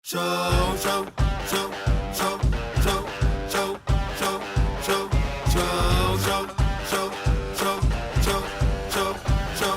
Show, show, show, show, show, show, show, show, show, show, show, show, show, show, show.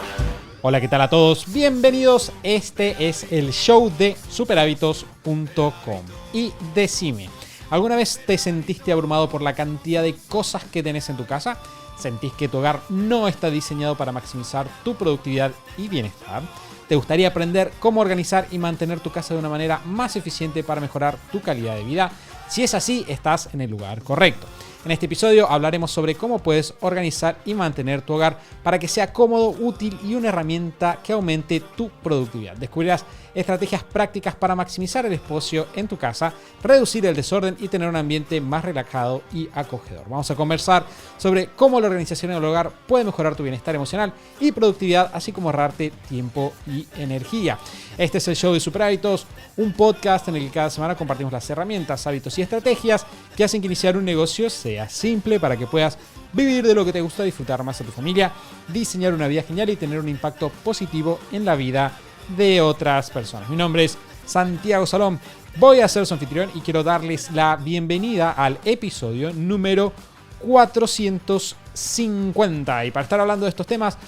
Hola, ¿qué tal a todos? Bienvenidos. Este es el show de superhábitos.com. Y decime, ¿alguna vez te sentiste abrumado por la cantidad de cosas que tenés en tu casa? ¿Sentís que tu hogar no está diseñado para maximizar tu productividad y bienestar? ¿Te gustaría aprender cómo organizar y mantener tu casa de una manera más eficiente para mejorar tu calidad de vida? Si es así, estás en el lugar correcto. En este episodio hablaremos sobre cómo puedes organizar y mantener tu hogar para que sea cómodo, útil y una herramienta que aumente tu productividad. Descubrirás estrategias prácticas para maximizar el espacio en tu casa, reducir el desorden y tener un ambiente más relajado y acogedor. Vamos a conversar sobre cómo la organización en el hogar puede mejorar tu bienestar emocional y productividad, así como ahorrarte tiempo y energía. Este es el show de Super Hábitos, un podcast en el que cada semana compartimos las herramientas, hábitos y estrategias que hacen que iniciar un negocio sea simple para que puedas vivir de lo que te gusta, disfrutar más a tu familia, diseñar una vida genial y tener un impacto positivo en la vida de otras personas. Mi nombre es Santiago Salom, voy a ser su anfitrión y quiero darles la bienvenida al episodio número 450. Y para estar hablando de estos temas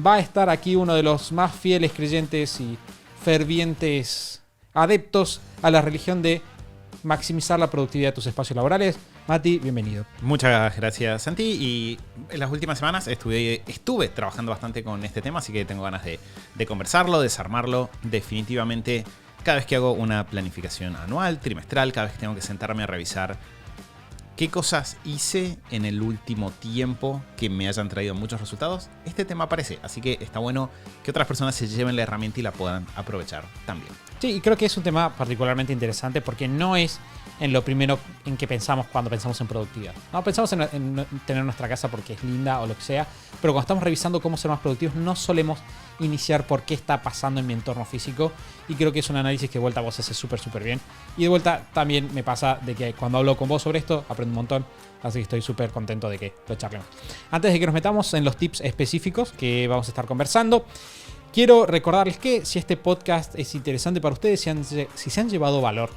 va a estar aquí uno de los más fieles creyentes y fervientes adeptos a la religión de maximizar la productividad de tus espacios laborales. Mati, bienvenido. Muchas gracias, Santi. Y en las últimas semanas estuve trabajando bastante con este tema, así que tengo ganas de conversarlo, desarmarlo. Definitivamente, cada vez que hago una planificación anual, trimestral, cada vez que tengo que sentarme a revisar qué cosas hice en el último tiempo que me hayan traído muchos resultados, este tema aparece. Así que está bueno que otras personas se lleven la herramienta y la puedan aprovechar también. Sí, y creo que es un tema particularmente interesante porque no es en lo primero en que pensamos cuando pensamos en productividad. No pensamos en tener nuestra casa porque es linda o lo que sea, pero cuando estamos revisando cómo ser más productivos no solemos iniciar por qué está pasando en mi entorno físico, y creo que es un análisis que de vuelta vos haces súper bien. Y de vuelta también me pasa de que cuando hablo con vos sobre esto aprendo un montón, así que estoy súper contento de que lo charlemos. Antes de que nos metamos en los tips específicos que vamos a estar conversando, quiero recordarles que si este podcast es interesante para ustedes, si se han llevado valor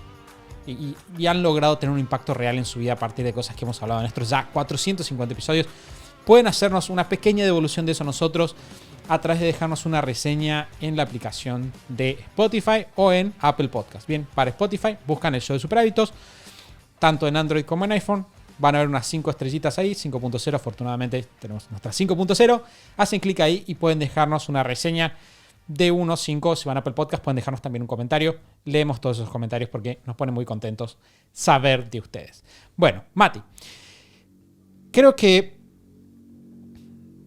y han logrado tener un impacto real en su vida a partir de cosas que hemos hablado en estos ya 450 episodios, pueden hacernos una pequeña devolución de eso a nosotros a través de dejarnos una reseña en la aplicación de Spotify o en Apple Podcast. Bien, para Spotify buscan el show de Super Hábitos, tanto en Android como en iPhone. Van a ver unas 5 estrellitas ahí, 5.0, afortunadamente tenemos nuestras 5.0. Hacen clic ahí y pueden dejarnos una reseña de 1 5. Si van a Apple Podcast pueden dejarnos también un comentario. Leemos todos esos comentarios porque nos pone muy contentos saber de ustedes. Bueno, Mati, creo que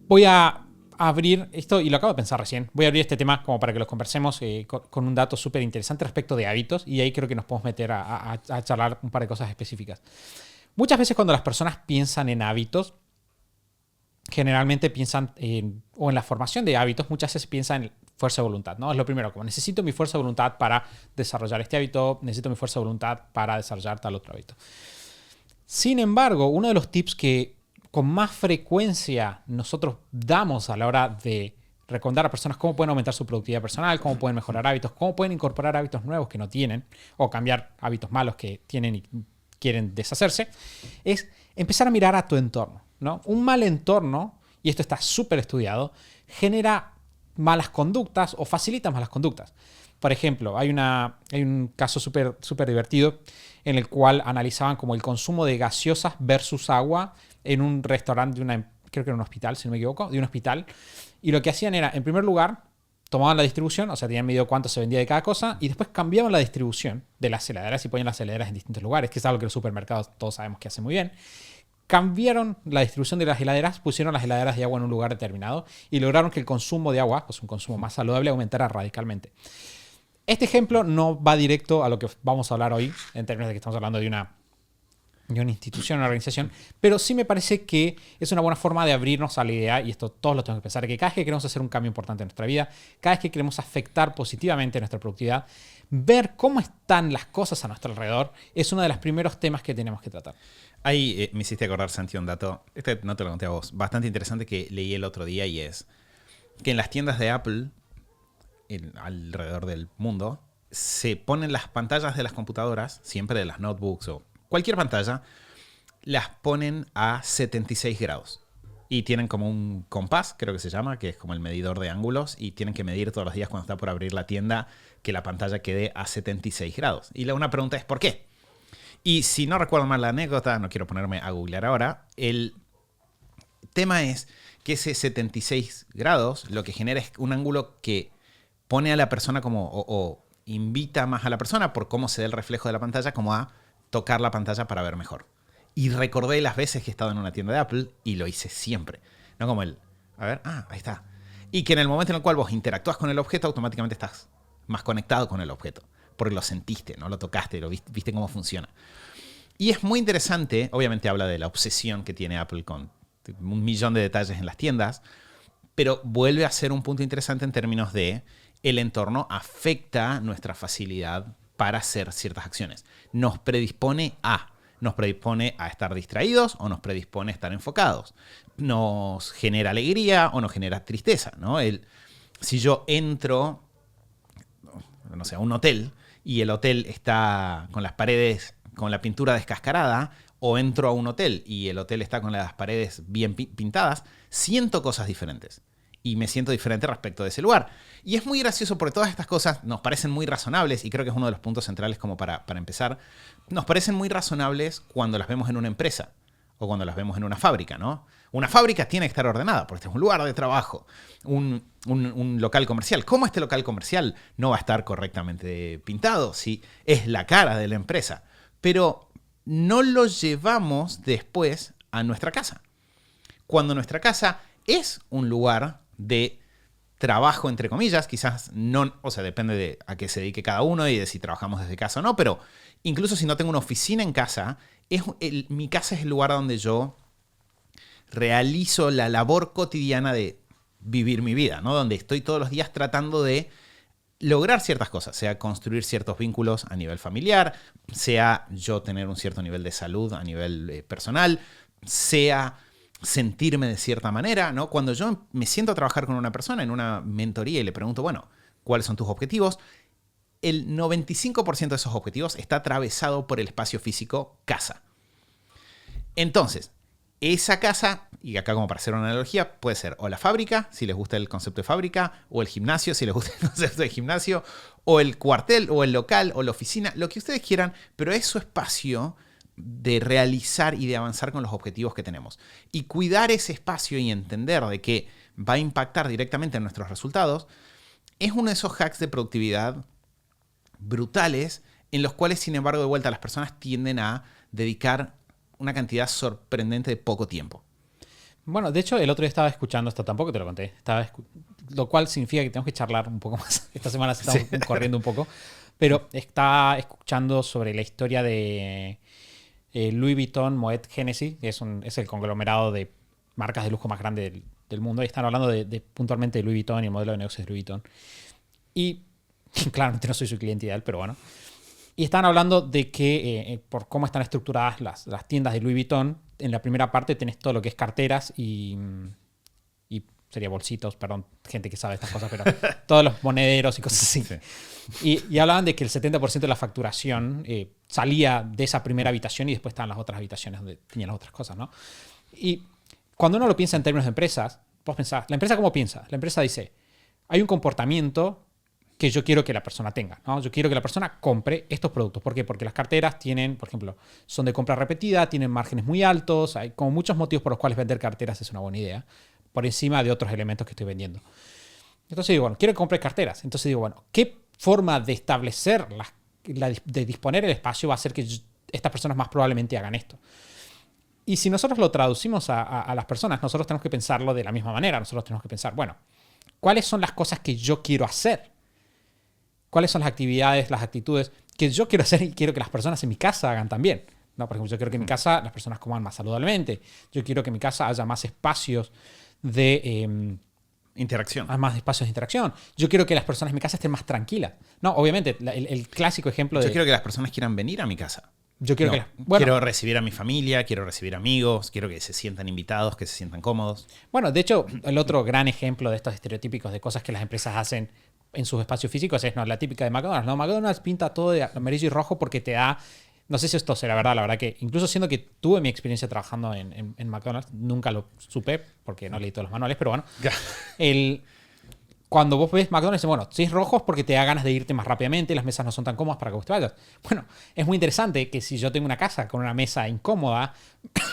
voy a abrir esto, y lo acabo de pensar recién, voy a abrir este tema como para que los conversemos con un dato súper interesante respecto de hábitos, y ahí creo que nos podemos meter a charlar un par de cosas específicas. Muchas veces cuando las personas piensan en hábitos, generalmente piensan o en la formación de hábitos, muchas veces piensan en fuerza de voluntad, ¿no? Es lo primero, como necesito mi fuerza de voluntad para desarrollar este hábito, necesito mi fuerza de voluntad para desarrollar tal otro hábito. Sin embargo, uno de los tips que con más frecuencia nosotros damos a la hora de recomendar a personas cómo pueden aumentar su productividad personal, cómo pueden mejorar hábitos, cómo pueden incorporar hábitos nuevos que no tienen, o cambiar hábitos malos que tienen y quieren deshacerse, es empezar a mirar a tu entorno, ¿no? Un mal entorno, y esto está súper estudiado, genera malas conductas o facilita malas conductas. Por ejemplo, hay un caso súper divertido en el cual analizaban como el consumo de gaseosas versus agua en un restaurante creo que era un hospital, si no me equivoco, de un hospital. Y lo que hacían era, en primer lugar, tomaban la distribución, o sea, tenían medido cuánto se vendía de cada cosa, y después cambiaban la distribución de las heladeras y ponían las heladeras en distintos lugares, que es algo que los supermercados todos sabemos que hacen muy bien. Cambiaron la distribución de las heladeras, pusieron las heladeras de agua en un lugar determinado y lograron que el consumo de agua, pues un consumo más saludable, aumentara radicalmente. Este ejemplo no va directo a lo que vamos a hablar hoy, en términos de que estamos hablando de una institución, una organización, pero sí me parece que es una buena forma de abrirnos a la idea, y esto todos lo tenemos que pensar, que cada vez que queremos hacer un cambio importante en nuestra vida, cada vez que queremos afectar positivamente nuestra productividad, ver cómo están las cosas a nuestro alrededor es uno de los primeros temas que tenemos que tratar. Ahí me hiciste acordar, Santi, un dato, no te lo conté a vos, bastante interesante que leí el otro día, y es que en las tiendas de Apple alrededor del mundo se ponen las pantallas de las computadoras, siempre de las notebooks o cualquier pantalla, las ponen a 76 grados. Y tienen como un compás, creo que se llama, que es como el medidor de ángulos, y tienen que medir todos los días cuando está por abrir la tienda que la pantalla quede a 76 grados. Y una pregunta es ¿por qué? Y si no recuerdo mal la anécdota, no quiero ponerme a googlear ahora, el tema es que ese 76 grados lo que genera es un ángulo que pone a la persona como, o invita más a la persona por cómo se da el reflejo de la pantalla, como a tocar la pantalla para ver mejor. Y recordé las veces que he estado en una tienda de Apple y lo hice siempre. No como el, a ver, ahí está. Y que en el momento en el cual vos interactúas con el objeto, automáticamente estás más conectado con el objeto. Porque lo sentiste, ¿no? Lo tocaste, lo viste cómo funciona. Y es muy interesante, obviamente habla de la obsesión que tiene Apple con 1.000.000 de detalles en las tiendas, pero vuelve a ser un punto interesante en términos de el entorno afecta nuestra facilidad para hacer ciertas acciones. Nos predispone a estar distraídos o nos predispone a estar enfocados. Nos genera alegría o nos genera tristeza, ¿no? Si yo entro, no sé, a un hotel y el hotel está con las paredes, con la pintura descascarada, o entro a un hotel y el hotel está con las paredes bien pintadas, siento cosas diferentes. Y me siento diferente respecto de ese lugar. Y es muy gracioso porque todas estas cosas nos parecen muy razonables, y creo que es uno de los puntos centrales como para empezar. Nos parecen muy razonables cuando las vemos en una empresa o cuando las vemos en una fábrica, ¿no? Una fábrica tiene que estar ordenada porque este es un lugar de trabajo, un local comercial. ¿Cómo este local comercial no va a estar correctamente pintado si es la cara de la empresa? Pero no lo llevamos después a nuestra casa. Cuando nuestra casa es un lugar de trabajo, entre comillas, quizás no, o sea, depende de a qué se dedique cada uno y de si trabajamos desde casa o no, pero incluso si no tengo una oficina en casa, mi casa es el lugar donde yo realizo la labor cotidiana de vivir mi vida, ¿no? Donde estoy todos los días tratando de lograr ciertas cosas, sea construir ciertos vínculos a nivel familiar, sea yo tener un cierto nivel de salud a nivel personal, sea sentirme de cierta manera, ¿no? Cuando yo me siento a trabajar con una persona en una mentoría y le pregunto, bueno, ¿cuáles son tus objetivos? El 95% de esos objetivos está atravesado por el espacio físico casa. Entonces, esa casa, y acá como para hacer una analogía, puede ser o la fábrica, si les gusta el concepto de fábrica, o el gimnasio, si les gusta el concepto de gimnasio, o el cuartel, o el local, o la oficina, lo que ustedes quieran, pero es su espacio de realizar y de avanzar con los objetivos que tenemos. Y cuidar ese espacio y entender de que va a impactar directamente en nuestros resultados es uno de esos hacks de productividad brutales en los cuales, sin embargo, de vuelta las personas tienden a dedicar una cantidad sorprendente de poco tiempo. Bueno, de hecho, el otro día estaba escuchando esto, tampoco te lo conté, lo cual significa que tenemos que charlar un poco más. Esta semana estamos corriendo un poco, pero estaba escuchando sobre la historia de Louis Vuitton, Moet Hennessy, que es el conglomerado de marcas de lujo más grande del mundo, y están hablando puntualmente de Louis Vuitton y el modelo de negocios de Louis Vuitton. Y claramente no soy su cliente ideal, pero bueno. Y están hablando de que por cómo están estructuradas las tiendas de Louis Vuitton, en la primera parte tenés todo lo que es carteras y sería bolsitos, perdón, gente que sabe estas cosas, pero todos los monederos y cosas así. Sí. Y hablaban de que el 70% de la facturación salía de esa primera habitación y después estaban las otras habitaciones donde tenían las otras cosas, ¿no? Y cuando uno lo piensa en términos de empresas, vos pensás, ¿la empresa cómo piensa? La empresa dice, hay un comportamiento que yo quiero que la persona tenga, ¿no? Yo quiero que la persona compre estos productos. ¿Por qué? Porque las carteras tienen, por ejemplo, son de compra repetida, tienen márgenes muy altos, hay como muchos motivos por los cuales vender carteras es una buena idea, por encima de otros elementos que estoy vendiendo. Entonces digo, bueno, quiero que compre carteras. Entonces digo, bueno, ¿qué forma de establecer, de disponer el espacio va a hacer que estas personas más probablemente hagan esto? Y si nosotros lo traducimos a las personas, nosotros tenemos que pensarlo de la misma manera. Nosotros tenemos que pensar, bueno, ¿cuáles son las cosas que yo quiero hacer? ¿Cuáles son las actividades, las actitudes que yo quiero hacer y quiero que las personas en mi casa hagan también? No, por ejemplo, yo quiero que en mi casa las personas coman más saludablemente. Yo quiero que en mi casa haya más espacios de interacción. Más espacios de interacción. Yo quiero que las personas en mi casa estén más tranquilas. No, obviamente, el clásico ejemplo de... Yo quiero que las personas quieran venir a mi casa. Yo quiero quiero recibir a mi familia, quiero recibir amigos, quiero que se sientan invitados, que se sientan cómodos. Bueno, de hecho, el otro gran ejemplo de estos estereotípicos de cosas que las empresas hacen en sus espacios físicos es la típica de McDonald's. No, McDonald's pinta todo de amarillo y rojo porque te da... No sé si esto será verdad, la verdad que incluso siendo que tuve mi experiencia trabajando en McDonald's, nunca lo supe porque no leí todos los manuales, pero bueno. Cuando vos ves McDonald's, bueno, si es rojo es porque te da ganas de irte más rápidamente, las mesas no son tan cómodas para que vos te vayas. Bueno, es muy interesante que si yo tengo una casa con una mesa incómoda,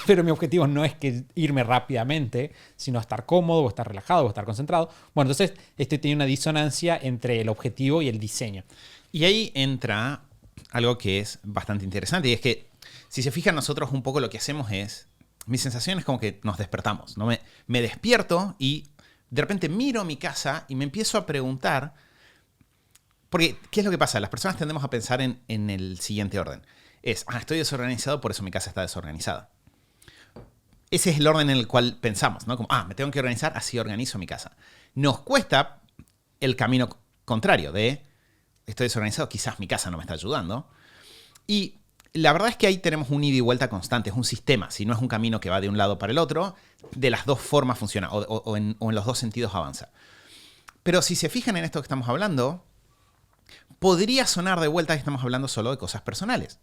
pero mi objetivo no es que irme rápidamente, sino estar cómodo, o estar relajado, o estar concentrado. Bueno, entonces estoy teniendo una disonancia entre el objetivo y el diseño. Y ahí entra algo que es bastante interesante, y es que si se fijan nosotros un poco lo que hacemos es, mi sensación es como que nos despertamos, ¿no? Me despierto y de repente miro mi casa y me empiezo a preguntar, porque ¿qué es lo que pasa? Las personas tendemos a pensar en el siguiente orden. Estoy desorganizado, por eso mi casa está desorganizada. Ese es el orden en el cual pensamos, ¿no? Como, me tengo que organizar, así organizo mi casa. Nos cuesta el camino contrario de, estoy desorganizado, quizás mi casa no me está ayudando. Y la verdad es que ahí tenemos un ida y vuelta constante, es un sistema. Si no es un camino que va de un lado para el otro, de las dos formas funciona, o en los dos sentidos avanza. Pero si se fijan en esto que estamos hablando, podría sonar de vuelta que estamos hablando solo de cosas personales.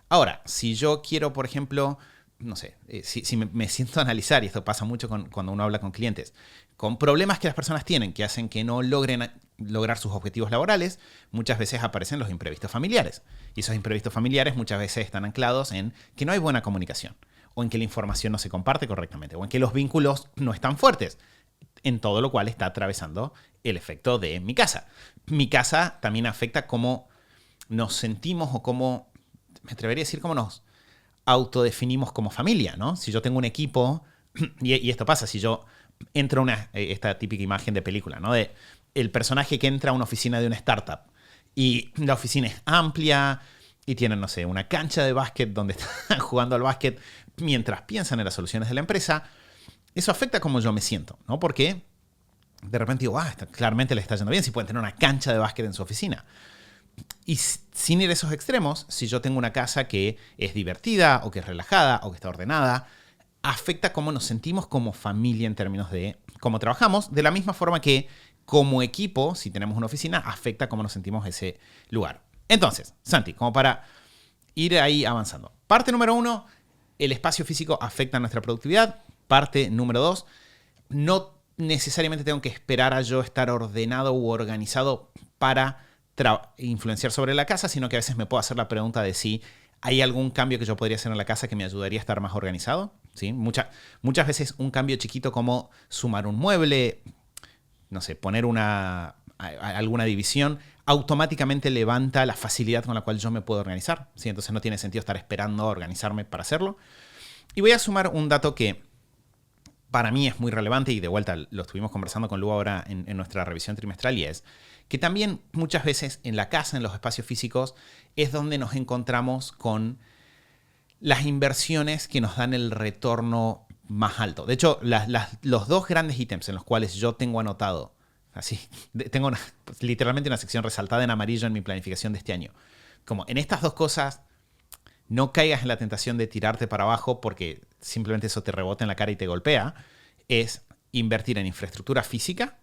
Ahora, si yo quiero, por ejemplo, no sé, si me siento a analizar, y esto pasa mucho cuando uno habla con clientes, con problemas que las personas tienen que hacen que no logren lograr sus objetivos laborales, muchas veces aparecen los imprevistos familiares. Y esos imprevistos familiares muchas veces están anclados en que no hay buena comunicación, o en que la información no se comparte correctamente, o en que los vínculos no están fuertes, en todo lo cual está atravesando el efecto de mi casa. Mi casa también afecta cómo nos sentimos o cómo, me atrevería a decir, cómo nos autodefinimos como familia, ¿no? Si yo tengo un equipo, y esto pasa, si yo entro a esta típica imagen de película, ¿no? De el personaje que entra a una oficina de una startup y la oficina es amplia y tienen, no sé, una cancha de básquet donde están jugando al básquet mientras piensan en las soluciones de la empresa, eso afecta cómo yo me siento, ¿no? Porque de repente digo, claramente le está yendo bien si pueden tener una cancha de básquet en su oficina. Y sin ir a esos extremos, si yo tengo una casa que es divertida o que es relajada o que está ordenada, afecta cómo nos sentimos como familia en términos de cómo trabajamos, de la misma forma que como equipo, si tenemos una oficina, afecta cómo nos sentimos ese lugar. Entonces, Santi, como para ir ahí avanzando. Parte número 1, el espacio físico afecta nuestra productividad. Parte número 2, no necesariamente tengo que esperar a yo estar ordenado u organizado para influenciar sobre la casa, sino que a veces me puedo hacer la pregunta de si hay algún cambio que yo podría hacer en la casa que me ayudaría a estar más organizado. ¿Sí? Muchas veces un cambio chiquito como sumar un mueble, no sé, poner alguna división, automáticamente levanta la facilidad con la cual yo me puedo organizar. ¿Sí? Entonces no tiene sentido estar esperando a organizarme para hacerlo. Y voy a sumar un dato que para mí es muy relevante, y de vuelta lo estuvimos conversando con Lu ahora en nuestra revisión trimestral, y es que también muchas veces en la casa, en los espacios físicos, es donde nos encontramos con las inversiones que nos dan el retorno más alto. De hecho, los dos grandes ítems en los cuales yo tengo anotado, así, tengo literalmente una sección resaltada en amarillo en mi planificación de este año. Como en estas dos cosas, no caigas en la tentación de tirarte para abajo porque simplemente eso te rebota en la cara y te golpea, es invertir en infraestructura física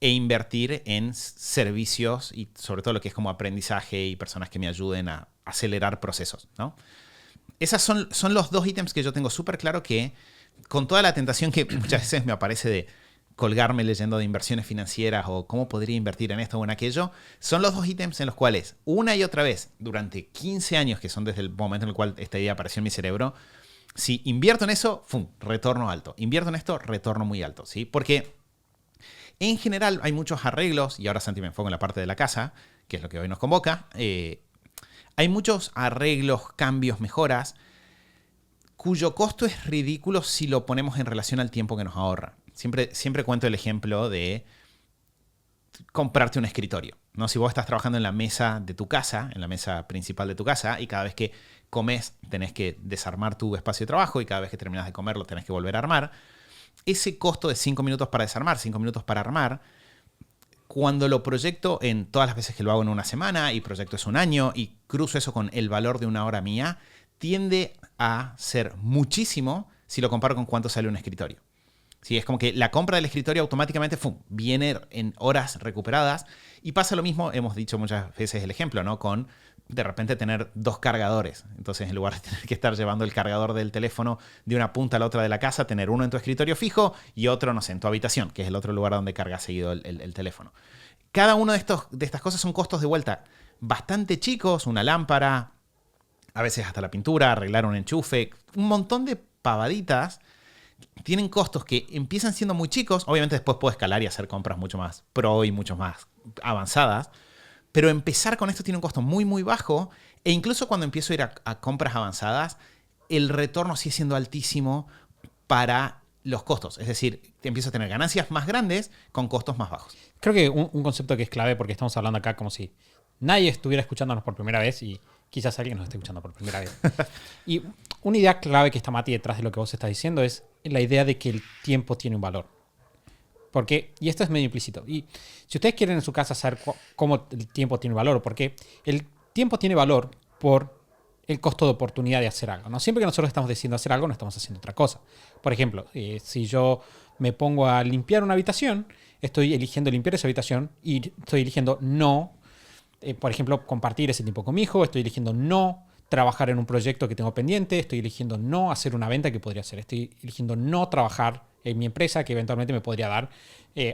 e invertir en servicios y sobre todo lo que es como aprendizaje y personas que me ayuden a acelerar procesos, ¿no? Esas son los dos ítems que yo tengo súper claro que, con toda la tentación que muchas veces me aparece de colgarme leyendo de inversiones financieras o cómo podría invertir en esto o en aquello, son los dos ítems en los cuales una y otra vez durante 15 años, que son desde el momento en el cual esta idea apareció en mi cerebro, si invierto en eso, ¡fum!, retorno alto. Invierto en esto, retorno muy alto, ¿sí? Porque en general hay muchos arreglos, y ahora Santi me enfoco en la parte de la casa, que es lo que hoy nos convoca. Hay muchos arreglos, cambios, mejoras, cuyo costo es ridículo si lo ponemos en relación al tiempo que nos ahorra. Siempre cuento el ejemplo de comprarte un escritorio, ¿no? Si vos estás trabajando en la mesa de tu casa, en la mesa principal de tu casa, y cada vez que comes tenés que desarmar tu espacio de trabajo, y cada vez que terminas de comerlo tenés que volver a armar, ese costo de 5 minutos para desarmar, 5 minutos para armar, cuando lo proyecto en todas las veces que lo hago en una semana, y proyecto eso un año, y cruzo eso con el valor de una hora mía, tiende a ser muchísimo si lo comparo con cuánto sale un escritorio. ¿Sí? Es como que la compra del escritorio automáticamente viene en horas recuperadas. Y pasa lo mismo, hemos dicho muchas veces el ejemplo, ¿no? Con de repente tener 2 cargadores. Entonces, en lugar de tener que estar llevando el cargador del teléfono de una punta a la otra de la casa, tener uno en tu escritorio fijo y otro, no sé, en tu habitación, que es el otro lugar donde cargas seguido el teléfono. Cada uno de estas cosas son costos de vuelta bastante chicos, una lámpara, a veces hasta la pintura, arreglar un enchufe, un montón de pavaditas. Tienen costos que empiezan siendo muy chicos. Obviamente después puedo escalar y hacer compras mucho más pro y mucho más avanzadas. Pero empezar con esto tiene un costo muy, muy bajo. E incluso cuando empiezo a ir a compras avanzadas, el retorno sigue siendo altísimo para los costos. Es decir, empiezo a tener ganancias más grandes con costos más bajos. Creo que un concepto que es clave, porque estamos hablando acá como si nadie estuviera escuchándonos por primera vez y quizás alguien nos esté escuchando por primera vez. Y una idea clave que está, Mati, detrás de lo que vos estás diciendo es la idea de que el tiempo tiene un valor. Porque, y esto es medio implícito, y si ustedes quieren en su casa saber cómo el tiempo tiene valor, porque el tiempo tiene valor por el costo de oportunidad de hacer algo, ¿no? Siempre que nosotros estamos decidiendo hacer algo, no estamos haciendo otra cosa. Por ejemplo, si yo me pongo a limpiar una habitación, estoy eligiendo limpiar esa habitación y estoy eligiendo no, por ejemplo, compartir ese tiempo con mi hijo, estoy eligiendo no trabajar en un proyecto que tengo pendiente, estoy eligiendo no hacer una venta que podría hacer, estoy eligiendo no trabajar en mi empresa que eventualmente me podría dar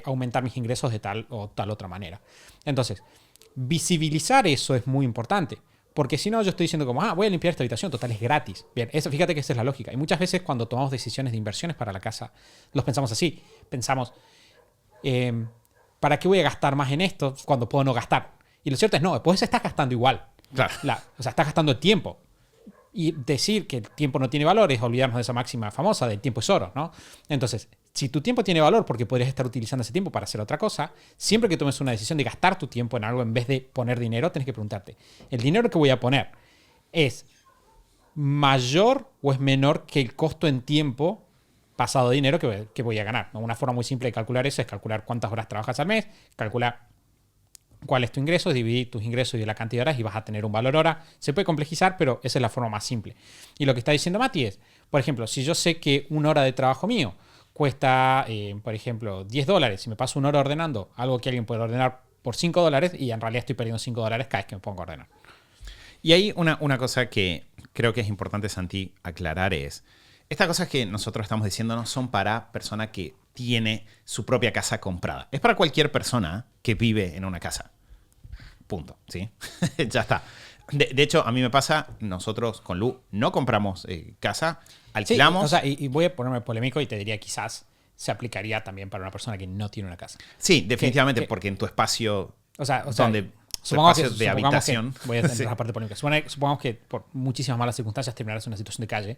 aumentar mis ingresos de tal o tal otra manera. Entonces, visibilizar eso es muy importante, porque si no yo estoy diciendo como, voy a limpiar esta habitación, total es gratis. Bien, eso, fíjate que esa es la lógica. Y muchas veces cuando tomamos decisiones de inversiones para la casa, los pensamos así. Pensamos, ¿para qué voy a gastar más en esto cuando puedo no gastar? Y lo cierto es, no, después estás gastando igual. Claro. O sea, estás gastando el tiempo. Y decir que el tiempo no tiene valor es olvidarnos de esa máxima famosa del tiempo es oro, ¿no? Entonces, si tu tiempo tiene valor porque podrías estar utilizando ese tiempo para hacer otra cosa, siempre que tomes una decisión de gastar tu tiempo en algo en vez de poner dinero, tienes que preguntarte, ¿el dinero que voy a poner es mayor o es menor que el costo en tiempo pasado de dinero que voy a ganar? Una forma muy simple de calcular eso es calcular cuántas horas trabajas al mes, calcular cuál es tu ingreso, dividir tus ingresos y la cantidad de horas y vas a tener un valor hora. Se puede complejizar, pero esa es la forma más simple. Y lo que está diciendo Mati es, por ejemplo, si yo sé que una hora de trabajo mío cuesta, por ejemplo, $10 y me paso una hora ordenando algo que alguien puede ordenar por $5 y en realidad estoy perdiendo $5 cada vez que me pongo a ordenar. Y hay una cosa que creo que es importante, Santi, aclarar es, estas cosas que nosotros estamos diciendo no son para persona que tiene su propia casa comprada. Es para cualquier persona que vive en una casa. Punto, ¿sí? Ya está. De hecho, a mí me pasa, nosotros con Lu no compramos casa, alquilamos. Sí, o sea, y voy a ponerme polémico y te diría quizás se aplicaría también para una persona que no tiene una casa. Sí, definitivamente, porque en tu espacio donde supongamos espacio de habitación. Voy a entrar en la parte polémica. Supongamos que por muchísimas malas circunstancias terminarás en una situación de calle.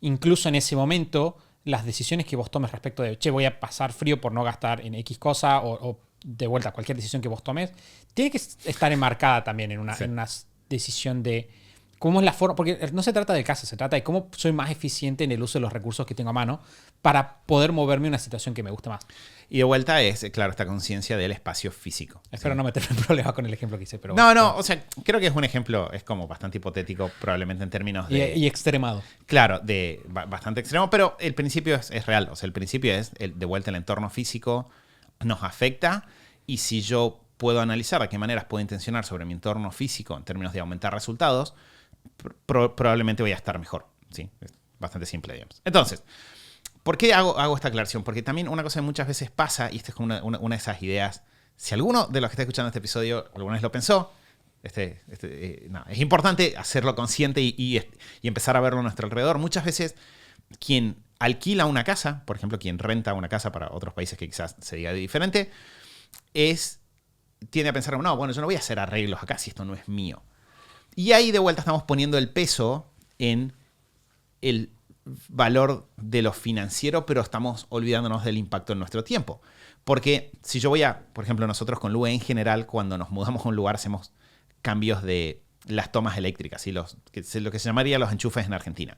Incluso en ese momento, las decisiones que vos tomes respecto de, voy a pasar frío por no gastar en X cosa o de vuelta, cualquier decisión que vos tomes, tiene que estar enmarcada también en una decisión de cómo es la forma, porque no se trata de casa, se trata de cómo soy más eficiente en el uso de los recursos que tengo a mano para poder moverme en una situación que me guste más. Y de vuelta es, claro, esta conciencia del espacio físico. Espero no meterme en problemas con el ejemplo que hice, pero No, o sea, creo que es un ejemplo, es como bastante hipotético, probablemente en términos de... Y extremado. Claro, bastante extremo, pero el principio es real. O sea, el principio es, de vuelta, el entorno físico nos afecta, y si yo puedo analizar de qué maneras puedo intencionar sobre mi entorno físico en términos de aumentar resultados, probablemente voy a estar mejor. ¿Sí? Es bastante simple, digamos. Entonces, ¿por qué hago esta aclaración? Porque también una cosa que muchas veces pasa, y esta es como una de esas ideas, si alguno de los que está escuchando este episodio alguna vez lo pensó, es importante hacerlo consciente y empezar a verlo a nuestro alrededor. Muchas veces quien alquila una casa, por ejemplo, quien renta una casa para otros países que quizás se diga diferente, tiende a pensar, no, bueno, yo no voy a hacer arreglos acá si esto no es mío. Y ahí de vuelta estamos poniendo el peso en el valor de lo financiero, pero estamos olvidándonos del impacto en nuestro tiempo. Porque si yo por ejemplo, nosotros con Lue en general, cuando nos mudamos a un lugar, hacemos cambios de las tomas eléctricas, ¿sí? Lo que se llamaría los enchufes en Argentina.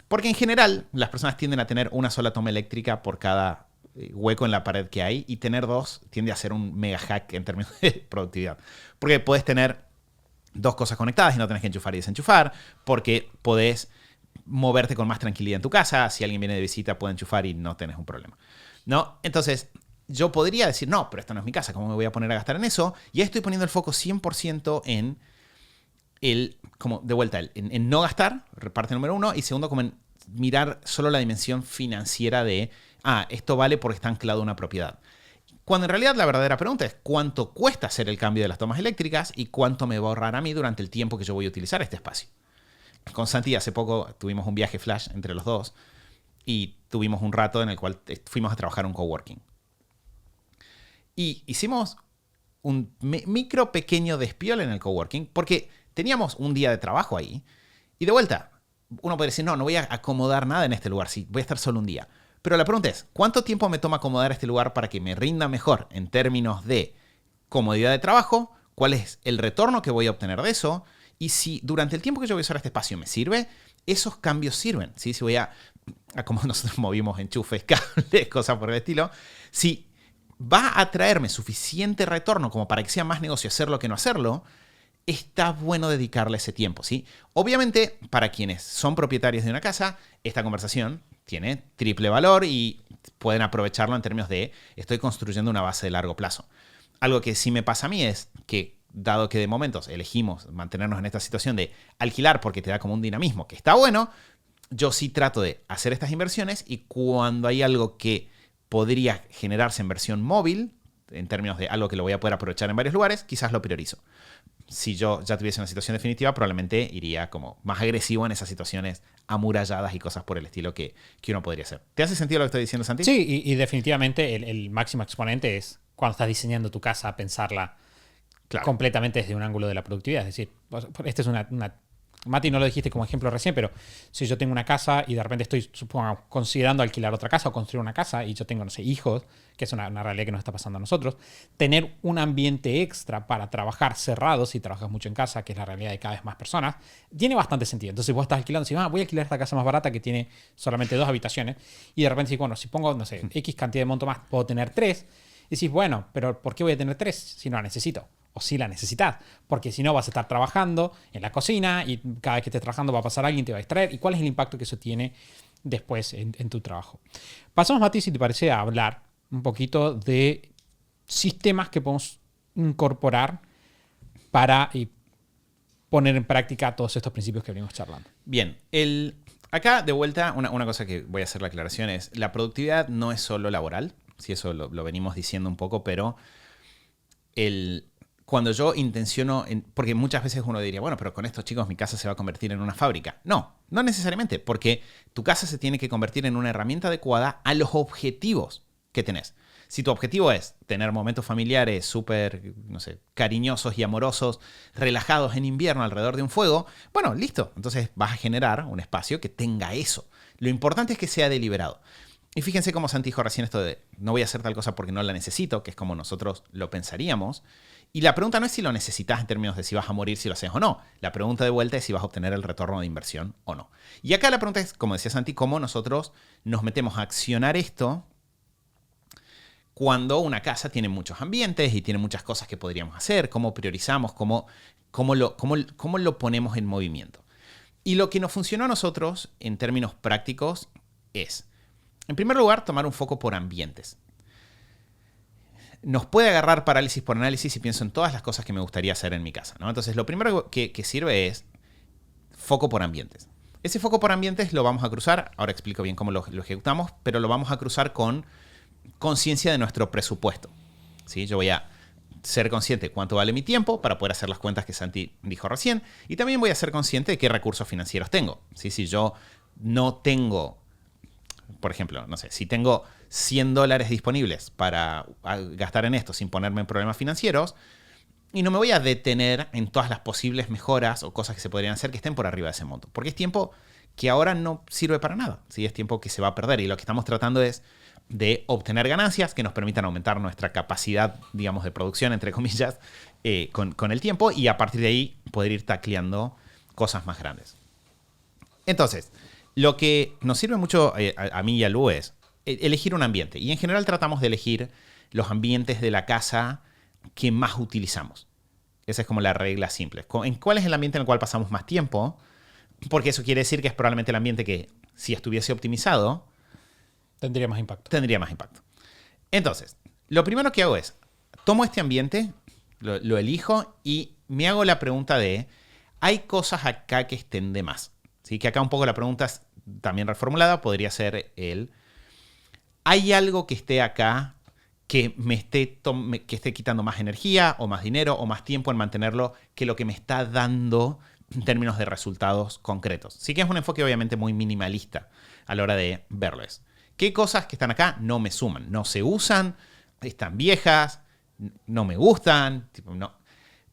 Porque en general las personas tienden a tener una sola toma eléctrica por cada hueco en la pared que hay, y tener dos tiende a ser un mega hack en términos de productividad. Porque puedes tener dos cosas conectadas y no tenés que enchufar y desenchufar, porque podés moverte con más tranquilidad en tu casa. Si alguien viene de visita, puede enchufar y no tenés un problema, ¿no? Entonces, yo podría decir, no, pero esto no es mi casa, ¿cómo me voy a poner a gastar en eso? Y ahí estoy poniendo el foco 100% en como de vuelta, en no gastar, parte número 1, y segundo, como en mirar solo la dimensión financiera de, esto vale porque está anclado a una propiedad. Cuando en realidad la verdadera pregunta es cuánto cuesta hacer el cambio de las tomas eléctricas y cuánto me va a ahorrar a mí durante el tiempo que yo voy a utilizar este espacio. Con Santi hace poco tuvimos un viaje flash entre los dos y tuvimos un rato en el cual fuimos a trabajar un coworking. Y hicimos un micro pequeño despiole en el coworking porque teníamos un día de trabajo ahí y de vuelta, uno puede decir, no voy a acomodar nada en este lugar, sí, voy a estar solo un día. Pero la pregunta es, ¿cuánto tiempo me toma acomodar este lugar para que me rinda mejor en términos de comodidad de trabajo? ¿Cuál es el retorno que voy a obtener de eso? Y si durante el tiempo que yo voy a usar este espacio me sirve, esos cambios sirven. ¿Sí? Si voy a como nosotros movimos enchufes, cables, cosas por el estilo, si va a traerme suficiente retorno como para que sea más negocio hacerlo que no hacerlo, está bueno dedicarle ese tiempo, ¿sí? Obviamente, para quienes son propietarios de una casa, esta conversación tiene triple valor y pueden aprovecharlo en términos de estoy construyendo una base de largo plazo. Algo que sí me pasa a mí es que, dado que de momentos elegimos mantenernos en esta situación de alquilar porque te da como un dinamismo que está bueno, yo sí trato de hacer estas inversiones y cuando hay algo que podría generarse en versión móvil, en términos de algo que lo voy a poder aprovechar en varios lugares, quizás lo priorizo. Si yo ya tuviese una situación definitiva, probablemente iría como más agresivo en esas situaciones amuralladas y cosas por el estilo que uno podría hacer. ¿Te hace sentido lo que estoy diciendo, Santi? Sí, y definitivamente el máximo exponente es cuando estás diseñando tu casa, pensarla completamente desde un ángulo de la productividad. Es decir, esta es una Mati, no lo dijiste como ejemplo recién, pero si yo tengo una casa y de repente estoy, supongo, considerando alquilar otra casa o construir una casa y yo tengo, no sé, hijos, que es una realidad que nos está pasando a nosotros, tener un ambiente extra para trabajar cerrado, si trabajas mucho en casa, que es la realidad de cada vez más personas, tiene bastante sentido. Entonces vos estás alquilando, si voy a alquilar esta casa más barata que tiene solamente 2 habitaciones y de repente si, bueno, si pongo, no sé, X cantidad de monto más, puedo tener 3. Y decís, bueno, pero ¿por qué voy a tener 3 si no la necesito? O si la necesitas, porque si no vas a estar trabajando en la cocina y cada vez que estés trabajando va a pasar alguien, te va a distraer. ¿Y cuál es el impacto que eso tiene después en tu trabajo? Pasamos, Mati, si te parece, a hablar un poquito de sistemas que podemos incorporar para poner en práctica todos estos principios que venimos charlando. Bien, acá de vuelta una cosa que voy a hacer la aclaración es, la productividad no es solo laboral, si eso lo venimos diciendo un poco, pero cuando yo intenciono, porque muchas veces uno diría, bueno, pero con estos chicos mi casa se va a convertir en una fábrica. No necesariamente, porque tu casa se tiene que convertir en una herramienta adecuada a los objetivos que tenés. Si tu objetivo es tener momentos familiares súper, no sé, cariñosos y amorosos, relajados en invierno alrededor de un fuego, bueno, listo. Entonces vas a generar un espacio que tenga eso. Lo importante es que sea deliberado. Y fíjense cómo Santi dijo recién esto de no voy a hacer tal cosa porque no la necesito, que es como nosotros lo pensaríamos. Y la pregunta no es si lo necesitas en términos de si vas a morir, si lo haces o no. La pregunta de vuelta es si vas a obtener el retorno de inversión o no. Y acá la pregunta es, como decía Santi, cómo nosotros nos metemos a accionar esto cuando una casa tiene muchos ambientes y tiene muchas cosas que podríamos hacer, cómo priorizamos, cómo lo ponemos en movimiento. Y lo que nos funcionó a nosotros en términos prácticos es, en primer lugar, tomar un foco por ambientes. Nos puede agarrar parálisis por análisis si pienso en todas las cosas que me gustaría hacer en mi casa, ¿no? Entonces, lo primero que sirve es foco por ambientes. Ese foco por ambientes lo vamos a cruzar, ahora explico bien cómo lo ejecutamos, pero lo vamos a cruzar con conciencia de nuestro presupuesto, ¿sí? Yo voy a ser consciente de cuánto vale mi tiempo para poder hacer las cuentas que Santi dijo recién, y también voy a ser consciente de qué recursos financieros tengo, ¿sí? Si yo no tengo, por ejemplo, no sé, si tengo $100 disponibles para gastar en esto sin ponerme en problemas financieros, y no me voy a detener en todas las posibles mejoras o cosas que se podrían hacer que estén por arriba de ese monto, porque es tiempo que ahora no sirve para nada, ¿sí? Es tiempo que se va a perder, y lo que estamos tratando es de obtener ganancias que nos permitan aumentar nuestra capacidad, digamos, de producción, entre comillas, con el tiempo, y a partir de ahí poder ir tacleando cosas más grandes. Entonces, lo que nos sirve mucho a mí y a Lu es elegir un ambiente. Y en general tratamos de elegir los ambientes de la casa que más utilizamos. Esa es como la regla simple. ¿En cuál es el ambiente en el cual pasamos más tiempo? porque eso quiere decir que es probablemente el ambiente que, si estuviese optimizado, Tendría más impacto. tendría más impacto. Entonces, lo primero que hago es, tomo este ambiente, lo elijo y me hago la pregunta de, ¿hay cosas acá que estén de más? ¿Sí? Que acá un poco la pregunta es también reformulada, podría ser ¿hay algo que esté acá que que esté quitando más energía o más dinero o más tiempo en mantenerlo que lo que me está dando en términos de resultados concretos? Sí que es un enfoque obviamente muy minimalista a la hora de verlo. ¿Qué cosas que están acá no me suman? No se usan, están viejas, no me gustan, tipo, no.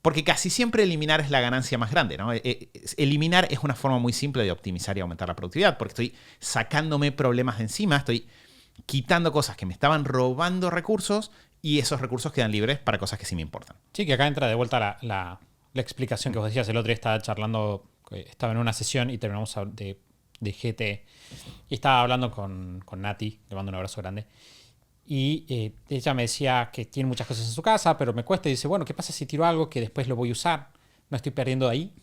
Porque casi siempre eliminar es la ganancia más grande, ¿no? Eliminar es una forma muy simple de optimizar y aumentar la productividad, porque estoy sacándome problemas de encima, estoy quitando cosas que me estaban robando recursos y esos recursos quedan libres para cosas que sí me importan. Sí, que acá entra de vuelta la explicación que vos decías. El otro día estaba charlando, estaba en una sesión y terminamos de GT. Y estaba hablando con Nati, le mando un abrazo grande. Y ella me decía que tiene muchas cosas en su casa, pero me cuesta. Y dice, bueno, ¿qué pasa si tiro algo que después lo voy a usar? No estoy perdiendo de ahí.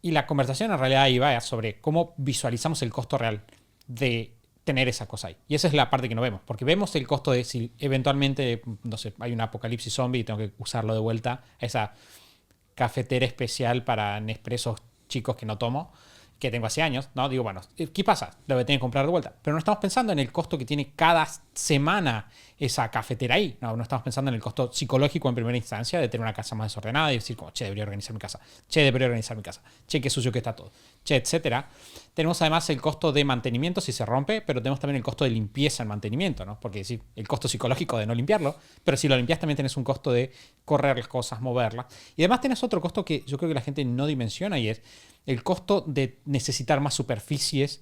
Y la conversación en realidad iba sobre cómo visualizamos el costo real de tener esa cosa ahí. Y esa es la parte que no vemos. Porque vemos el costo de si eventualmente, no sé, hay un apocalipsis zombie y tengo que usarlo de vuelta. Esa cafetera especial para Nespressos chicos que no tomo, que tengo hace años, ¿no? Digo, bueno, ¿qué pasa? Lo voy a tener que comprar de vuelta. Pero no estamos pensando en el costo que tiene cada semana esa cafetera ahí. No estamos pensando en el costo psicológico en primera instancia de tener una casa más desordenada y decir, como, che, debería organizar mi casa. Che, debería organizar mi casa. Che, qué sucio que está todo. Che, etcétera. Tenemos además el costo de mantenimiento si se rompe, pero tenemos también el costo de limpieza en mantenimiento, ¿no? Porque sí, el costo psicológico de no limpiarlo, pero si lo limpias también tenés un costo de correr las cosas, moverlas. Y además tenés otro costo que yo creo que la gente no dimensiona y es el costo de necesitar más superficies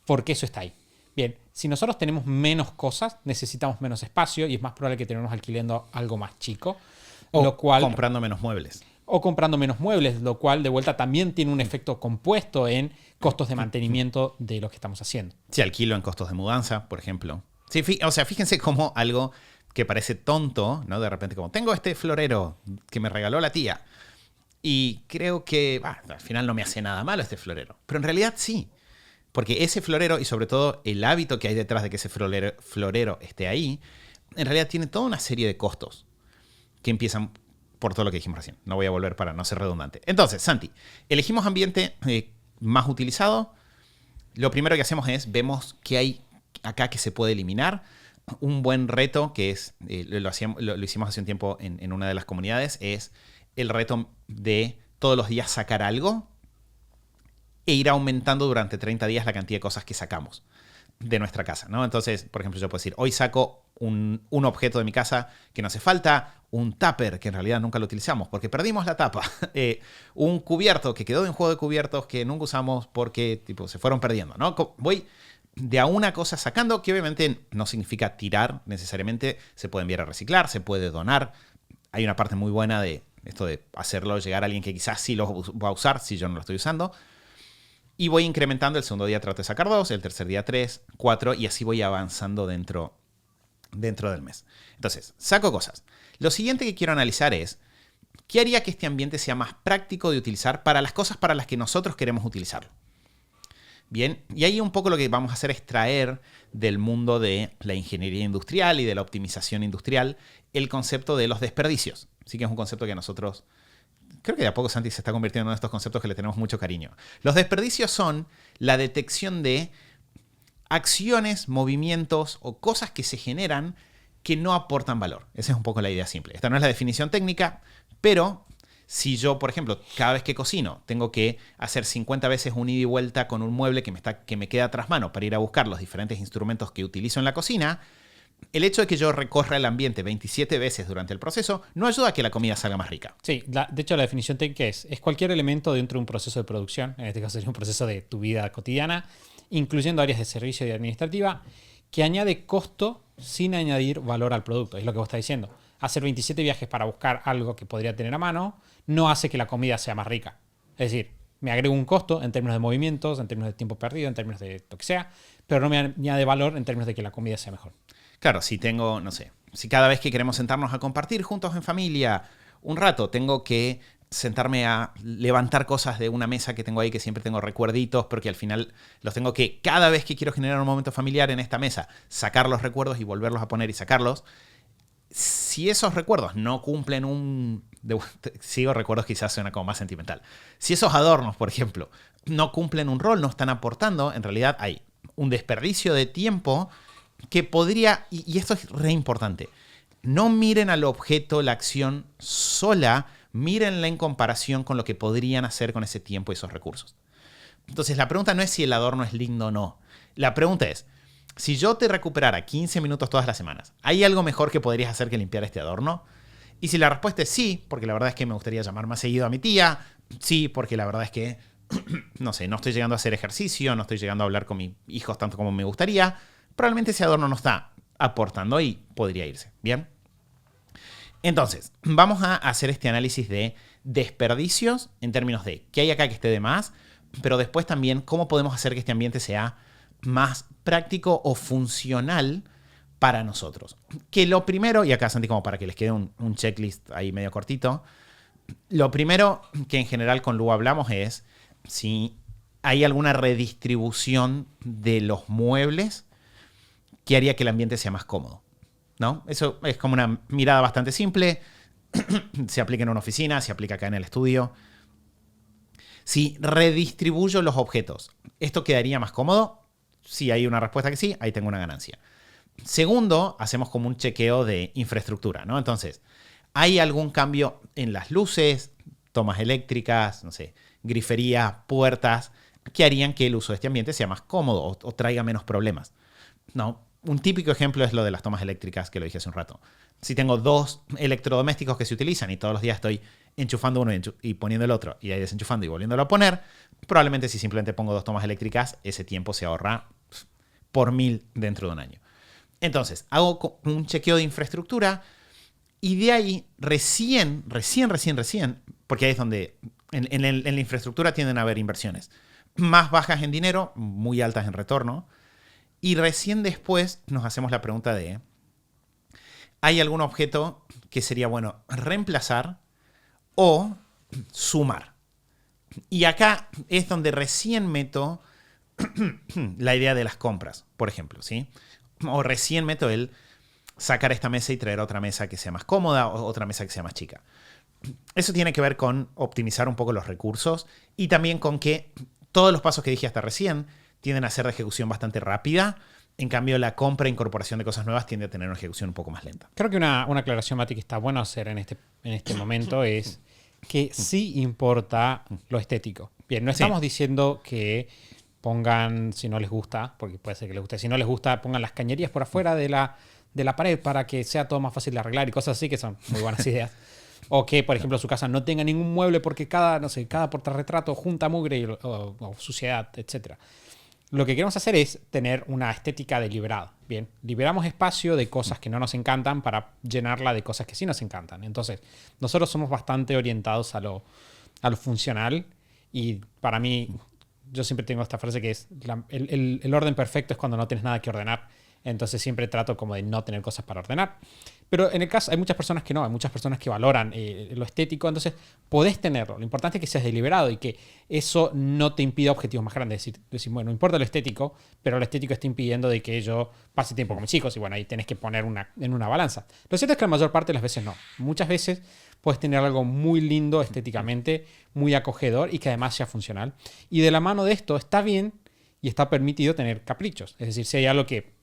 porque eso está ahí. Bien, si nosotros tenemos menos cosas, necesitamos menos espacio y es más probable que terminemos alquilando algo más chico. O lo cual, comprando menos muebles. O comprando menos muebles, lo cual de vuelta también tiene un efecto compuesto en costos de mantenimiento de lo que estamos haciendo. Si alquilo en costos de mudanza, por ejemplo. Sí, o sea, fíjense cómo algo que parece tonto, ¿no? De repente como, tengo este florero que me regaló la tía. Y creo que al final no me hace nada malo este florero. Pero en realidad sí. Porque ese florero y sobre todo el hábito que hay detrás de que ese florero esté ahí, en realidad tiene toda una serie de costos que empiezan por todo lo que dijimos recién. No voy a volver para no ser redundante. Entonces, Santi, elegimos ambiente más utilizado. Lo primero que hacemos es, vemos qué hay acá que se puede eliminar. Un buen reto que es, lo hicimos hace un tiempo en una de las comunidades, es el reto de todos los días sacar algo e ir aumentando durante 30 días la cantidad de cosas que sacamos de nuestra casa, ¿no? Entonces, por ejemplo, yo puedo decir, hoy saco un objeto de mi casa que no hace falta, un tupper que en realidad nunca lo utilizamos porque perdimos la tapa, un cubierto que quedó de un juego de cubiertos que nunca usamos porque tipo, se fueron perdiendo, ¿no? Voy de a una cosa sacando, que obviamente no significa tirar necesariamente, se puede enviar a reciclar, se puede donar. Hay una parte muy buena de esto de hacerlo llegar a alguien que quizás sí lo va a usar si yo no lo estoy usando. Y voy incrementando. El segundo día trato de sacar 2, el tercer día 3, 4 y así voy avanzando dentro del mes. Entonces, saco cosas. Lo siguiente que quiero analizar es ¿qué haría que este ambiente sea más práctico de utilizar para las cosas para las que nosotros queremos utilizarlo? Bien, y ahí un poco lo que vamos a hacer es traer del mundo de la ingeniería industrial y de la optimización industrial el concepto de los desperdicios. Sí que es un concepto que a nosotros, creo que de a poco Santi se está convirtiendo en estos conceptos que le tenemos mucho cariño. Los desperdicios son la detección de acciones, movimientos o cosas que se generan que no aportan valor. Esa es un poco la idea simple. Esta no es la definición técnica, pero si yo, por ejemplo, cada vez que cocino tengo que hacer 50 veces un ida y vuelta con un mueble que me queda tras mano para ir a buscar los diferentes instrumentos que utilizo en la cocina, el hecho de que yo recorra el ambiente 27 veces durante el proceso no ayuda a que la comida salga más rica. Sí, de hecho la definición técnica es cualquier elemento dentro de un proceso de producción, en este caso sería un proceso de tu vida cotidiana, incluyendo áreas de servicio y administrativa, que añade costo sin añadir valor al producto. Es lo que vos estás diciendo. Hacer 27 viajes para buscar algo que podría tener a mano no hace que la comida sea más rica. Es decir, me agrego un costo en términos de movimientos, en términos de tiempo perdido, en términos de lo que sea, pero no me añade valor en términos de que la comida sea mejor. Claro, si tengo, no sé, si cada vez que queremos sentarnos a compartir juntos en familia un rato tengo que sentarme a levantar cosas de una mesa que tengo ahí, que siempre tengo recuerditos, porque al final los tengo que, cada vez que quiero generar un momento familiar en esta mesa, sacar los recuerdos y volverlos a poner y sacarlos. Si esos recuerdos no cumplen sigo recuerdos, quizás suena como más sentimental. Si esos adornos, por ejemplo, no cumplen un rol, no están aportando, en realidad hay un desperdicio de tiempo que podría, y esto es re importante, no miren al objeto, la acción sola, mírenla en comparación con lo que podrían hacer con ese tiempo y esos recursos. Entonces la pregunta no es si el adorno es lindo o no. La pregunta es, si yo te recuperara 15 minutos todas las semanas, ¿hay algo mejor que podrías hacer que limpiar este adorno? Y si la respuesta es sí, porque la verdad es que me gustaría llamar más seguido a mi tía, sí, porque la verdad es que, no sé, no estoy llegando a hacer ejercicio, no estoy llegando a hablar con mis hijos tanto como me gustaría, probablemente ese adorno no está aportando y podría irse. ¿Bien? Entonces, vamos a hacer este análisis de desperdicios en términos de qué hay acá que esté de más, pero después también cómo podemos hacer que este ambiente sea más práctico o funcional para nosotros. Que lo primero, y acá Santi, como para que les quede un checklist ahí medio cortito, lo primero que en general con Lu hablamos es si hay alguna redistribución de los muebles que haría que el ambiente sea más cómodo, ¿no? Eso es como una mirada bastante simple. Se aplica en una oficina, se aplica acá en el estudio. Si redistribuyo los objetos, ¿esto quedaría más cómodo? Si hay una respuesta que sí, ahí tengo una ganancia. Segundo, hacemos como un chequeo de infraestructura, ¿no? Entonces, ¿hay algún cambio en las luces, tomas eléctricas, no sé, grifería, puertas, que harían que el uso de este ambiente sea más cómodo o traiga menos problemas? ¿No? Un típico ejemplo es lo de las tomas eléctricas, que lo dije hace un rato. Si tengo dos electrodomésticos que se utilizan y todos los días estoy enchufando uno y poniendo el otro, y ahí desenchufando y volviéndolo a poner, probablemente si simplemente pongo dos tomas eléctricas, ese tiempo se ahorra por 1000 dentro de un año. Entonces, hago un chequeo de infraestructura y de ahí recién, porque ahí es donde en la infraestructura tienden a haber inversiones más bajas en dinero, muy altas en retorno. Y recién después nos hacemos la pregunta de, ¿hay algún objeto que sería bueno reemplazar o sumar? Y acá es donde recién meto la idea de las compras, por ejemplo, ¿sí? O recién meto el sacar esta mesa y traer otra mesa que sea más cómoda o otra mesa que sea más chica. Eso tiene que ver con optimizar un poco los recursos y también con que todos los pasos que dije hasta recién tienden a ser de ejecución bastante rápida. En cambio, la compra e incorporación de cosas nuevas tiende a tener una ejecución un poco más lenta. Creo que una aclaración, Mati, que está bueno hacer en este momento es que sí importa lo estético. Bien, no estamos diciendo que pongan, si no les gusta, porque puede ser que les guste, si no les gusta, pongan las cañerías por afuera de la pared para que sea todo más fácil de arreglar y cosas así, que son muy buenas ideas. O que, por ejemplo, su casa no tenga ningún mueble porque cada portarretrato junta mugre o suciedad, etc. Lo que queremos hacer es tener una estética deliberada. Bien, liberamos espacio de cosas que no nos encantan para llenarla de cosas que sí nos encantan. Entonces, nosotros somos bastante orientados a lo funcional y para mí, yo siempre tengo esta frase que es el orden perfecto es cuando no tienes nada que ordenar. Entonces siempre trato como de no tener cosas para ordenar. Pero en el caso hay muchas personas que no, hay muchas personas que valoran lo estético, entonces podés tenerlo. Lo importante es que seas deliberado y que eso no te impida objetivos más grandes. Decir, bueno, no importa lo estético, pero lo estético está impidiendo de que yo pase tiempo con mis hijos y bueno, ahí tenés que poner en una balanza. Lo cierto es que la mayor parte de las veces no. Muchas veces puedes tener algo muy lindo estéticamente, muy acogedor y que además sea funcional. Y de la mano de esto está bien y está permitido tener caprichos. Es decir, si hay algo que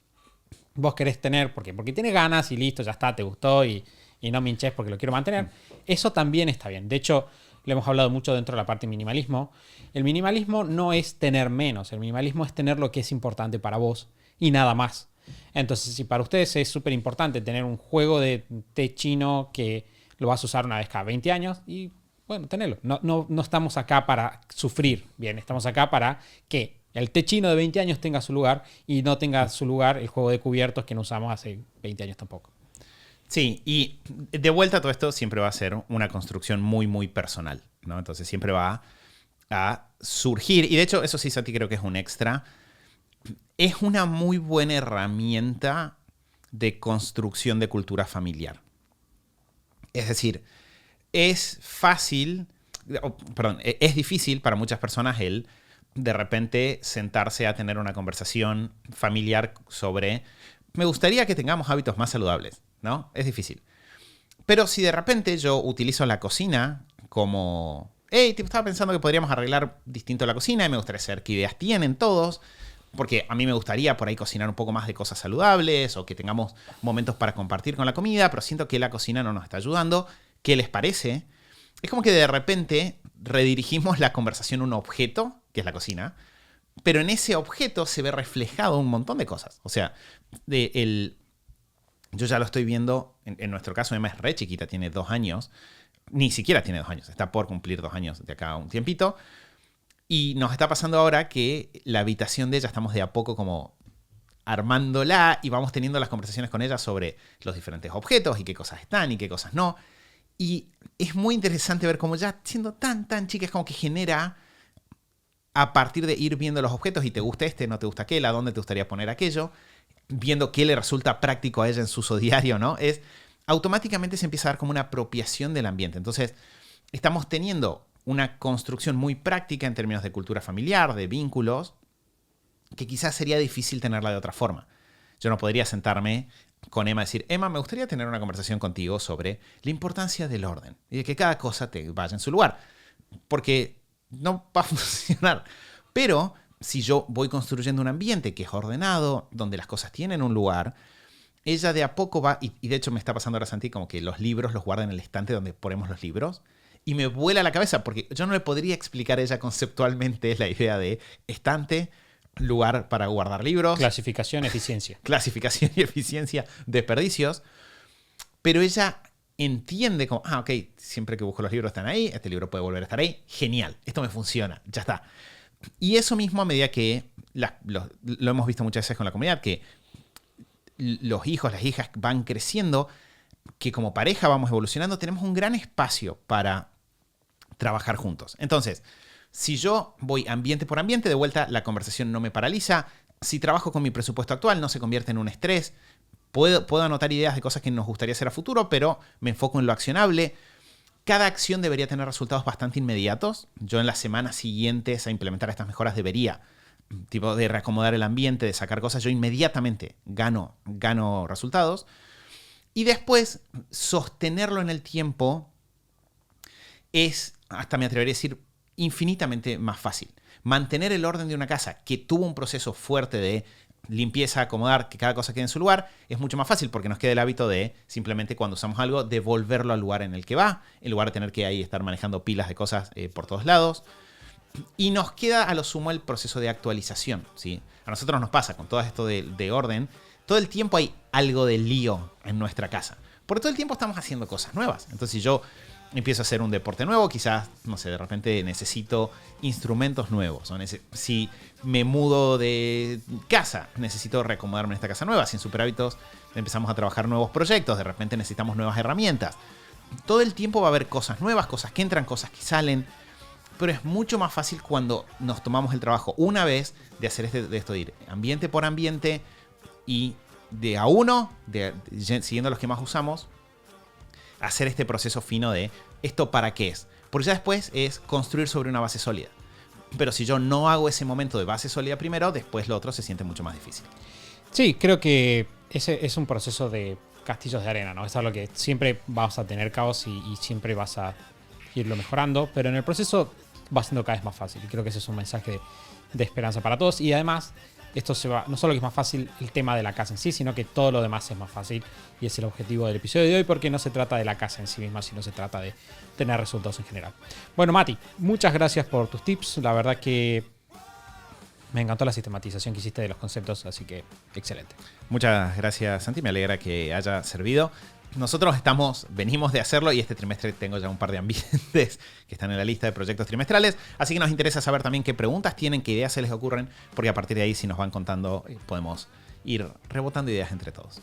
vos querés tener porque tienes ganas y listo, ya está, te gustó y no me hinches porque lo quiero mantener, eso también está bien. De hecho, lo hemos hablado mucho dentro de la parte de minimalismo. El minimalismo no es tener menos, el minimalismo es tener lo que es importante para vos y nada más. Entonces, si para ustedes es súper importante tener un juego de té chino que lo vas a usar una vez cada 20 años, y bueno, tenerlo. No estamos acá para sufrir, bien, estamos acá para que el té chino de 20 años tenga su lugar y no tenga su lugar el juego de cubiertos que no usamos hace 20 años tampoco. Sí, y de vuelta a todo esto siempre va a ser una construcción muy, muy personal, ¿no? Entonces siempre va a surgir, y de hecho eso sí, Santi, creo que es un extra, es una muy buena herramienta de construcción de cultura familiar. Es decir, es fácil perdón, es difícil para muchas personas el de repente sentarse a tener una conversación familiar sobre me gustaría que tengamos hábitos más saludables, ¿no? Es difícil. Pero si de repente yo utilizo la cocina como hey, tipo, estaba pensando que podríamos arreglar distinto la cocina y me gustaría saber qué ideas tienen todos, porque a mí me gustaría por ahí cocinar un poco más de cosas saludables o que tengamos momentos para compartir con la comida, pero siento que la cocina no nos está ayudando. ¿Qué les parece? Es como que de repente redirigimos la conversación a un objeto, que es la cocina, pero en ese objeto se ve reflejado un montón de cosas. O sea, yo ya lo estoy viendo, en nuestro caso Emma es re chiquita, tiene 2 años, ni siquiera tiene 2 años, está por cumplir 2 años de acá a un tiempito. Y nos está pasando ahora que la habitación de ella estamos de a poco como armándola y vamos teniendo las conversaciones con ella sobre los diferentes objetos y qué cosas están y qué cosas no. Y es muy interesante ver cómo ya siendo tan chica es como que genera a partir de ir viendo los objetos y te gusta este, no te gusta aquel, a dónde te gustaría poner aquello, viendo qué le resulta práctico a ella en su uso diario, ¿no? Automáticamente se empieza a dar como una apropiación del ambiente. Entonces, estamos teniendo una construcción muy práctica en términos de cultura familiar, de vínculos, que quizás sería difícil tenerla de otra forma. Yo no podría sentarme con Emma y decir, Emma, me gustaría tener una conversación contigo sobre la importancia del orden y de que cada cosa te vaya en su lugar. Porque no va a funcionar. Pero si yo voy construyendo un ambiente que es ordenado, donde las cosas tienen un lugar, ella de a poco va, y de hecho me está pasando ahora Santi, como que los libros los guarda en el estante donde ponemos los libros, y me vuela la cabeza, porque yo no le podría explicar a ella conceptualmente la idea de estante, lugar para guardar libros. Clasificación, eficiencia. Clasificación y eficiencia, desperdicios. Pero ella entiende como, ok, siempre que busco los libros están ahí, este libro puede volver a estar ahí, genial, esto me funciona, ya está. Y eso mismo a medida que lo hemos visto muchas veces con la comunidad, que los hijos, las hijas van creciendo, que como pareja vamos evolucionando, tenemos un gran espacio para trabajar juntos. Entonces, si yo voy ambiente por ambiente, de vuelta la conversación no me paraliza. Si trabajo con mi presupuesto actual, no se convierte en un estrés. Puedo anotar ideas de cosas que nos gustaría hacer a futuro, pero me enfoco en lo accionable. Cada acción debería tener resultados bastante inmediatos. Yo en las semanas siguientes a implementar estas mejoras debería, tipo de reacomodar el ambiente, de sacar cosas, yo inmediatamente gano resultados. Y después, sostenerlo en el tiempo es, hasta me atrevería a decir, infinitamente más fácil. Mantener el orden de una casa que tuvo un proceso fuerte de limpieza, acomodar, que cada cosa quede en su lugar, es mucho más fácil porque nos queda el hábito de simplemente cuando usamos algo, devolverlo al lugar en el que va, en lugar de tener que ahí estar manejando pilas de cosas por todos lados. Y nos queda a lo sumo el proceso de actualización, ¿sí? A nosotros nos pasa con todo esto de orden, todo el tiempo hay algo de lío en nuestra casa. Porque todo el tiempo estamos haciendo cosas nuevas. Entonces, si yo empiezo a hacer un deporte nuevo, quizás, no sé, de repente necesito instrumentos nuevos. O si me mudo de casa, necesito reacomodarme en esta casa nueva. Si en Superhábitos empezamos a trabajar nuevos proyectos, de repente necesitamos nuevas herramientas. Todo el tiempo va a haber cosas nuevas, cosas que entran, cosas que salen. Pero es mucho más fácil cuando nos tomamos el trabajo una vez de hacer esto de ir ambiente por ambiente y de a uno, siguiendo los que más usamos, hacer este proceso fino de esto para qué es. Porque ya después es construir sobre una base sólida. Pero si yo no hago ese momento de base sólida primero, después lo otro se siente mucho más difícil. Sí, creo que ese es un proceso de castillos de arena, ¿no? Es algo que siempre vas a tener caos y siempre vas a irlo mejorando, pero en el proceso va siendo cada vez más fácil. Y creo que ese es un mensaje de esperanza para todos. Y además, esto no solo que es más fácil el tema de la casa en sí, sino que todo lo demás es más fácil. Y es el objetivo del episodio de hoy, porque no se trata de la casa en sí misma, sino se trata de tener resultados en general. Bueno, Mati, muchas gracias por tus tips. La verdad que me encantó la sistematización que hiciste de los conceptos, así que excelente. Muchas gracias, Santi. Me alegra que haya servido. Nosotros venimos de hacerlo y este trimestre tengo ya un par de ambientes que están en la lista de proyectos trimestrales. Así que nos interesa saber también qué preguntas tienen, qué ideas se les ocurren, porque a partir de ahí, si nos van contando, podemos ir rebotando ideas entre todos.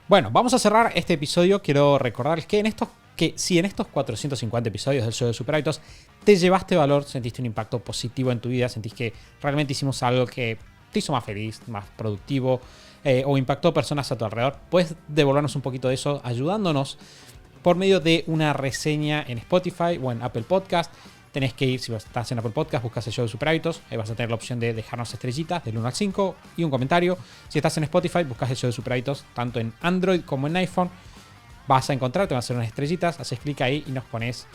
Bueno, vamos a cerrar este episodio. Quiero recordarles que si en estos 450 episodios del show de Superhábitos te llevaste valor, sentiste un impacto positivo en tu vida, sentís que realmente hicimos algo que te hizo más feliz, más productivo, o impactó a personas a tu alrededor, puedes devolvernos un poquito de eso ayudándonos por medio de una reseña en Spotify o en Apple Podcast. tenés que ir, si estás en Apple Podcast, buscas el show de Super Hábitos, ahí vas a tener la opción de dejarnos estrellitas del 1 al 5 y un comentario. Si estás en Spotify, buscas el show de Super Hábitos, tanto en Android como en iPhone, vas a encontrar, te van a hacer unas estrellitas, haces clic ahí y nos pones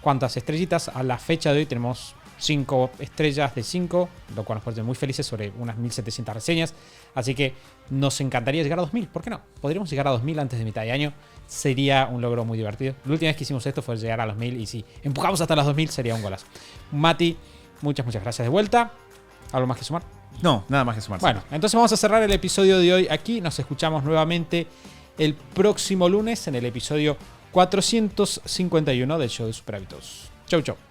cuántas estrellitas. A la fecha de hoy tenemos 5 estrellas de 5, lo cual nos pone muy felices, sobre unas 1700 reseñas. Así que nos encantaría llegar a 2000, ¿por qué no? Podríamos llegar a 2000 antes de mitad de año, sería un logro muy divertido. La última vez que hicimos esto fue llegar a los 1000 y si empujamos hasta las 2000 sería un golazo. Mati, muchas gracias de vuelta. ¿Algo más que sumar? No, nada más que sumarse. Bueno, entonces vamos a cerrar el episodio de hoy aquí. Nos escuchamos nuevamente el próximo lunes en el episodio 451 del show de Super Hábitos. Chau, chau.